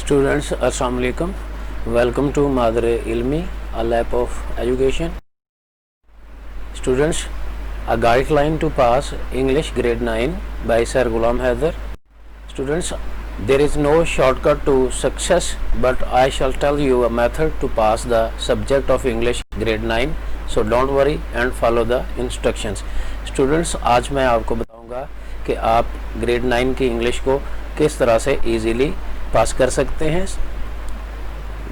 Students, Assalamu alaikum. Welcome to Madre Ilmi, a lab of education. Students, a guideline to pass English grade 9 by Sir Ghulam Haider. Students, there is no shortcut to success, but I shall tell you a method to pass the subject of English grade 9. So don't worry and follow the instructions. Students, आज मैं आपको बताऊंगा कि आप grade 9 की English को किस तरह से इजीली पास कर सकते हैं।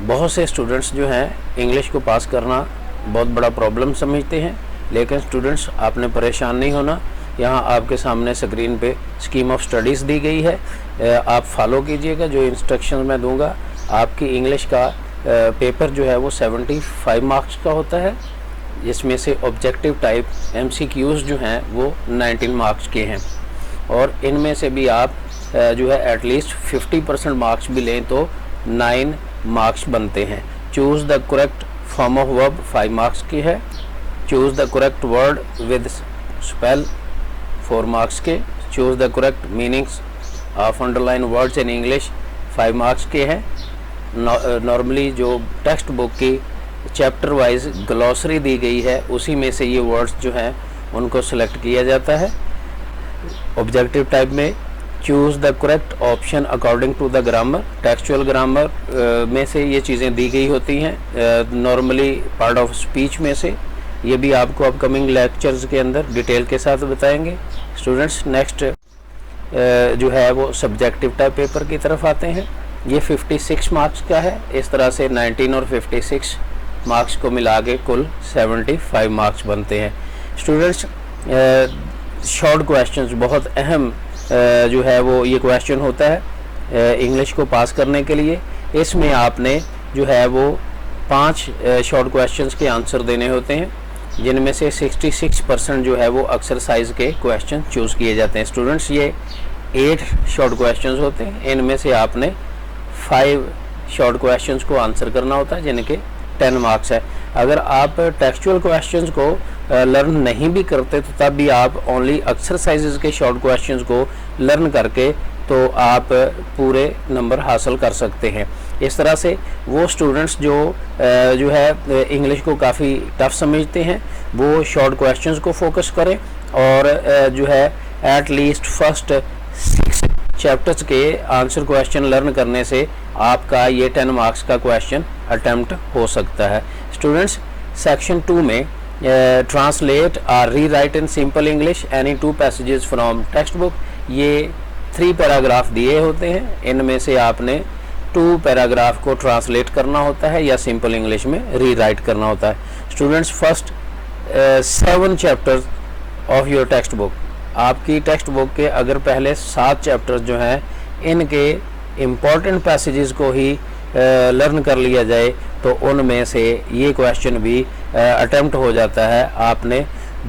बहुत से स्टूडेंट्स जो हैं इंग्लिश को पास करना बहुत बड़ा प्रॉब्लम समझते हैं, लेकिन स्टूडेंट्स आपने परेशान नहीं होना। यहाँ आपके सामने स्क्रीन पे स्कीम ऑफ स्टडीज़ दी गई है, आप फॉलो कीजिएगा। जो इंस्ट्रक्शन मैं दूंगा, आपकी इंग्लिश का पेपर जो है वो 75 मार्क्स का होता है, जिसमें से ऑब्जेक्टिव टाइप MCQs जो हैं वो 19 मार्क्स के हैं, और इनमें से भी आप जो है एटलीस्ट 50% मार्क्स भी लें तो 9 मार्क्स बनते हैं। Choose the correct form of verb 5 marks की है। Choose the correct word with spell 4 marks के। Choose the correct meanings of underline words in English 5 marks के हैं। नॉर्मली जो टेक्स्ट बुक की चैप्टर वाइज ग्लॉसरी दी गई है, उसी में से ये वर्ड्स जो हैं उनको सेलेक्ट किया जाता है। ऑब्जेक्टिव टाइप में choose the correct option according to the grammar, textual grammar में से ये चीज़ें दी गई होती हैं। नॉर्मली पार्ट ऑफ स्पीच में से, ये भी आपको अपकमिंग लेक्चर्स के अंदर डिटेल के साथ बताएंगे। स्टूडेंट्स, नेक्स्ट जो है वो सब्जेक्टिव टाइप पेपर की तरफ आते हैं। ये 56 मार्क्स का है। इस तरह से 19 और 56 मार्क्स को मिला के कुल 75 मार्क्स बनते हैं। स्टूडेंट्स, शॉर्ट क्वेश्चंस बहुत अहम जो है वो ये क्वेश्चन होता है इंग्लिश को पास करने के लिए। इसमें आपने जो है वो 5 शॉर्ट क्वेश्चंस के आंसर देने होते हैं, जिनमें से 66% जो है वो एक्सरसाइज के क्वेश्चन चूज़ किए जाते हैं। स्टूडेंट्स, ये 8 शॉर्ट क्वेश्चंस होते हैं, इनमें से आपने 5 शॉर्ट क्वेश्चंस को आंसर करना होता है, जिनके 10 मार्क्स है। अगर आप टेक्सचुअल क्वेश्चंस को लर्न नहीं भी करते तो तब भी आप ओनली एक्सरसाइजेज के शॉर्ट क्वेश्चंस को लर्न करके तो आप पूरे नंबर हासिल कर सकते हैं। इस तरह से वो स्टूडेंट्स जो है इंग्लिश को काफ़ी टफ समझते हैं, वो शॉर्ट क्वेश्चंस को फोकस करें, और जो है एट लीस्ट फर्स्ट 6 चैप्टर्स के आंसर क्वेश्चन लर्न करने से आपका ये 10 मार्क्स का क्वेश्चन अटेम्प्ट हो सकता है। स्टूडेंट्स, सेक्शन 2 में ट्रांसलेट और री right in simple English any 2 passages from text book, ये 3 पैराग्राफ दिए होते हैं। इनमें से आपने 2 पैराग्राफ को ट्रांसलेट करना होता है या सिंपल इंग्लिश में री राइट करना होता है। Students, first 7 chapters of your text book, आपकी टेक्स्ट बुक के अगर पहले 7 चैप्टर्स जो हैं इनके इम्पॉर्टेंट पैसेजेस को ही लर्न कर लिया जाए तो उनमें से ये क्वेश्चन भी अटेम्प्ट हो जाता है। आपने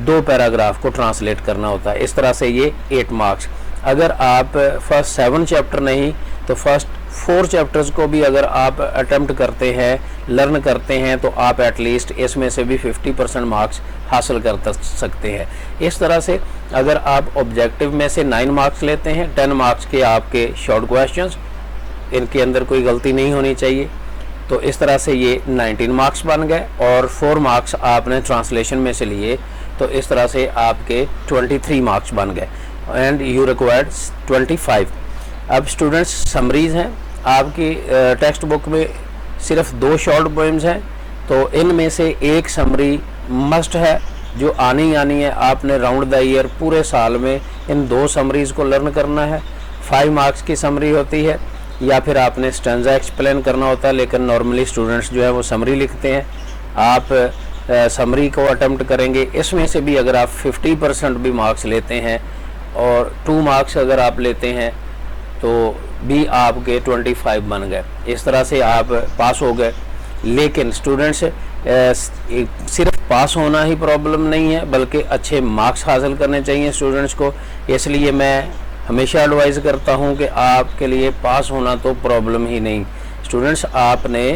2 पैराग्राफ को ट्रांसलेट करना होता है। इस तरह से ये 8 मार्क्स। अगर आप फर्स्ट 7 चैप्टर नहीं तो फर्स्ट 4 चैप्टर्स को भी अगर आप अटेम्प्ट करते हैं, लर्न करते हैं, तो आप एटलीस्ट इसमें से भी 50% मार्क्स हासिल कर सकते हैं। इस तरह से अगर आप ऑब्जेक्टिव में से 9 मार्क्स लेते हैं, 10 मार्क्स के आपके शॉर्ट क्वेश्चंस, इनके अंदर कोई गलती नहीं होनी चाहिए, तो इस तरह से ये 19 मार्क्स बन गए, और 4 मार्क्स आपने ट्रांसलेशन में से लिए, तो इस तरह से आपके 23 मार्क्स बन गए, एंड यू रिक्वायर्ड 25। अब स्टूडेंट्स, समरीज हैं आपकी टेक्स्ट बुक में, सिर्फ 2 शॉर्ट पोएम्स हैं, तो इनमें से एक समरी मस्ट है जो आनी है। आपने राउंड द ईयर पूरे साल में इन 2 समरीज को लर्न करना है। 5 मार्क्स की समरी होती है, या फिर आपने स्टेंजा एक्सप्लेन करना होता है, लेकिन नॉर्मली स्टूडेंट्स जो है वो समरी लिखते हैं। आप समरी को अटेम्प्ट करेंगे, इसमें से भी अगर आप 50% भी मार्क्स लेते हैं और 2 मार्क्स अगर आप लेते हैं तो भी आपके 25 बन गए। इस तरह से आप पास हो गए। लेकिन स्टूडेंट्स, सिर्फ पास होना ही प्रॉब्लम नहीं है, बल्कि अच्छे मार्क्स हासिल करने चाहिए स्टूडेंट्स को। इसलिए मैं हमेशा एडवाइज़ करता हूं कि आपके लिए पास होना तो प्रॉब्लम ही नहीं। स्टूडेंट्स, आपने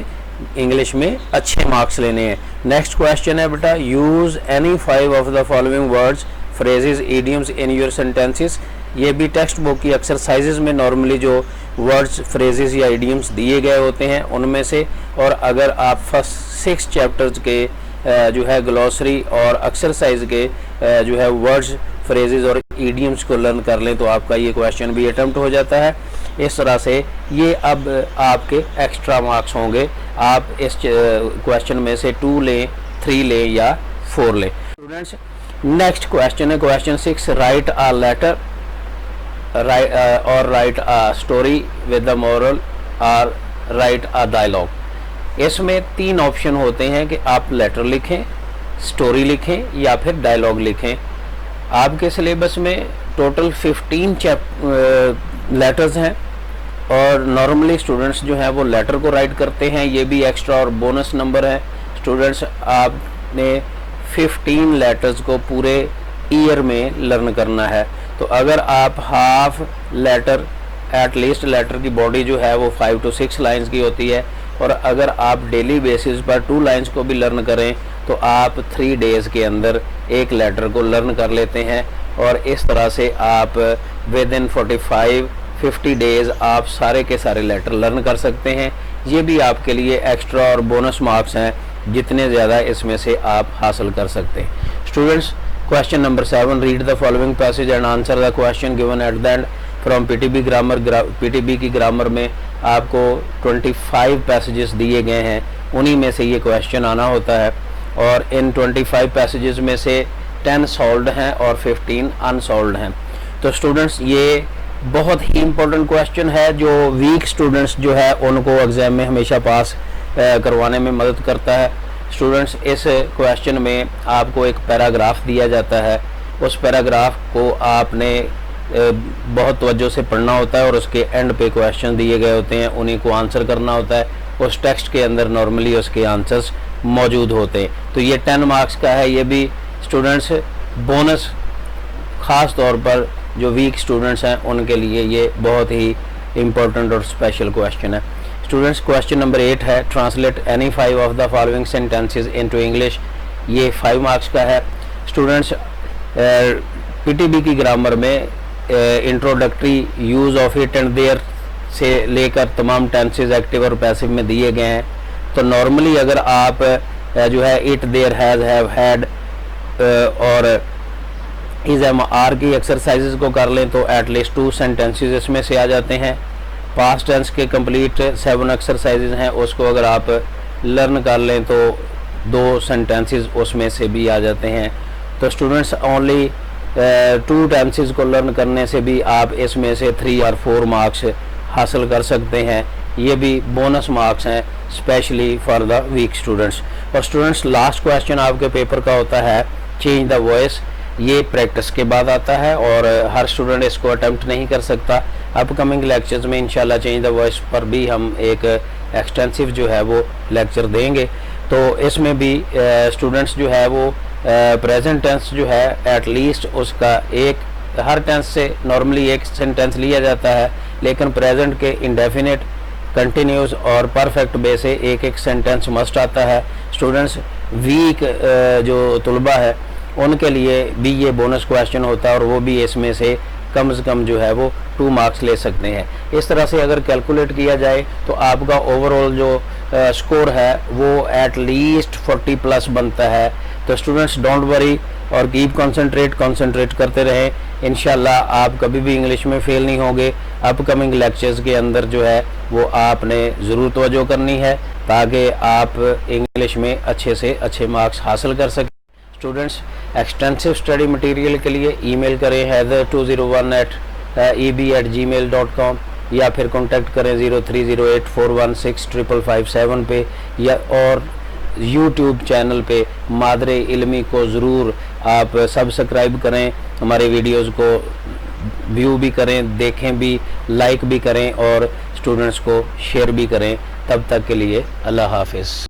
इंग्लिश में अच्छे मार्क्स लेने हैं। नेक्स्ट क्वेश्चन है बेटा, use any 5 of the following words, phrases, idioms in your sentences ये भी टेक्स्ट बुक की एक्सरसाइजेज में नॉर्मली जो वर्ड्स, फ्रेजेस या इडियम्स दिए गए होते हैं उनमें से। और अगर आप फर्स्ट 6 चैप्टर्स के जो है ग्लॉसरी और एक्सरसाइज के जो है वर्ड्स, फ्रेजेस और इडियम्स को लर्न कर लें तो आपका ये क्वेश्चन भी अटेम्प्ट हो जाता है। इस तरह से ये अब आपके एक्स्ट्रा मार्क्स होंगे। आप इस क्वेश्चन में से 2 लें, 3 लें या 4 लें। स्टूडेंट्स, नेक्स्ट क्वेश्चन है क्वेश्चन 6, राइट अ लेटर और right a story with the moral और राइट अ डायलॉग। इसमें 3 ऑप्शन होते हैं कि आप लेटर लिखें, स्टोरी लिखें या फिर डायलॉग लिखें। आपके सिलेबस में टोटल 15 लेटर्स हैं और नॉर्मली स्टूडेंट्स जो हैं वो लेटर को राइट करते हैं। ये भी एक्स्ट्रा और बोनस नंबर है। स्टूडेंट्स, आपने 15 लेटर्स को पूरे ईयर में लर्न करना है। तो अगर आप हाफ लेटर, एटलीस्ट लेटर की बॉडी जो है वो 5 to 6 लाइंस की होती है, और अगर आप डेली बेसिस पर 2 लाइंस को भी लर्न करें तो आप 3 डेज़ के अंदर एक लेटर को लर्न कर लेते हैं। और इस तरह से आप विद इन 45-50 डेज़ आप सारे के सारे लेटर लर्न कर सकते हैं। ये भी आपके लिए एक्स्ट्रा और बोनस मार्क्स हैं, जितने ज़्यादा इसमें से आप हासिल कर सकते हैं। Students, question number 7, read the following passage and answer the question given at the end from PTB grammar. PTB की ग्रामर में आपको 25 पैसेजेस दिए गए हैं, उन्हीं में से ये क्वेश्चन आना होता है। और इन 25 पैसेजेस में से 10 सॉल्व्ड हैं और 15 अनसॉल्व्ड हैं। तो स्टूडेंट्स, ये बहुत ही इम्पोर्टेंट क्वेश्चन है जो वीक स्टूडेंट्स जो है उनको एग्ज़ाम में हमेशा पास करवाने में मदद करता है। स्टूडेंट्स, इस क्वेश्चन में आपको एक पैराग्राफ दिया जाता है। उस पैराग्राफ को आपने बहुत तवज्जो से पढ़ना होता है और उसके एंड पे क्वेश्चन दिए गए होते हैं, उन्हीं को आंसर करना होता है। उस टेक्स्ट के अंदर नॉर्मली उसके आंसर्स मौजूद होते हैं। तो ये 10 मार्क्स का है। ये भी स्टूडेंट्स बोनस, ख़ास तौर पर जो वीक स्टूडेंट्स हैं उनके लिए ये बहुत ही इम्पोर्टेंट और स्पेशल क्वेश्चन है। स्टूडेंट्स, क्वेश्चन नंबर 8 है, translate any 5 of the following sentences into English. ये 5 मार्क्स का है। स्टूडेंट्स, पीटीबी की ग्रामर में introductory, use of it and there से लेकर तमाम टेंसेस एक्टिव और पैसिव में दिए गए हैं। तो नॉर्मली अगर आप जो है it, there, has, have, had और इज, एम, आर की एक्सरसाइजेज को कर लें तो एटलीस्ट 2 सेंटेंसेस इसमें से आ जाते हैं। पास्ट टेंस के कंप्लीट 7 एक्सरसाइजेज हैं, उसको अगर आप लर्न कर लें तो 2 सेंटेंसेस उसमें से भी आ जाते हैं। तो स्टूडेंट्स, ओनली 2 टेंसेस को लर्न करने से भी आप इसमें से 3 और 4 मार्क्स हासिल कर सकते हैं। ये भी बोनस मार्क्स हैं specially for the weak students. और स्टूडेंट्स, लास्ट क्वेश्चन आपके पेपर का होता है चेंज द वॉइस। ये प्रैक्टिस के बाद आता है और हर स्टूडेंट इसको अटेम्प्ट नहीं कर सकता। अपकमिंग लेक्चर्स में इंशाल्लाह चेंज द वॉइस पर भी हम एक एक्सटेंसिव जो है वो लेक्चर देंगे। तो इसमें भी स्टूडेंट्स जो है वो प्रेजेंट टेंस जो है एटलीस्ट उसका एक, हर टेंस से नॉर्मली एक सेंटेंस लिया जाता है, लेकिन प्रेजेंट के इंडेफिनिट, कंटिन्यूस और परफेक्ट बे से एक सेंटेंस मस्ट आता है। स्टूडेंट्स, वीक जो तुलबा है उनके लिए भी ये बोनस क्वेश्चन होता है और वो भी इसमें से कम जो है वो 2 मार्क्स ले सकते हैं। इस तरह से अगर कैलकुलेट किया जाए तो आपका ओवरऑल जो स्कोर है वो एट लीस्ट 40+ बनता है। तो स्टूडेंट्स, डोंट वरी और कीप कंसंट्रेट करते रहें। इंशाल्लाह आप कभी भी इंग्लिश में फेल नहीं होंगे। अपकमिंग लेक्चर्स के अंदर जो है वो आपने ज़रूर तवज्जो करनी है ताकि आप इंग्लिश में अच्छे से अच्छे मार्क्स हासिल कर सकें। स्टूडेंट्स, एक्सटेंसिव स्टडी मटेरियल के लिए ईमेल करें heather201@eb@gmail.com या फिर कांटेक्ट करें 0308416557 पे, या और यूट्यूब चैनल पे मादरे इल्मी को ज़रूर आप सब्सक्राइब करें, हमारे वीडियोस को व्यू भी करें, देखें भी, लाइक भी करें और स्टूडेंट्स को शेयर भी करें। तब तक के लिए अल्लाह हाफिज़।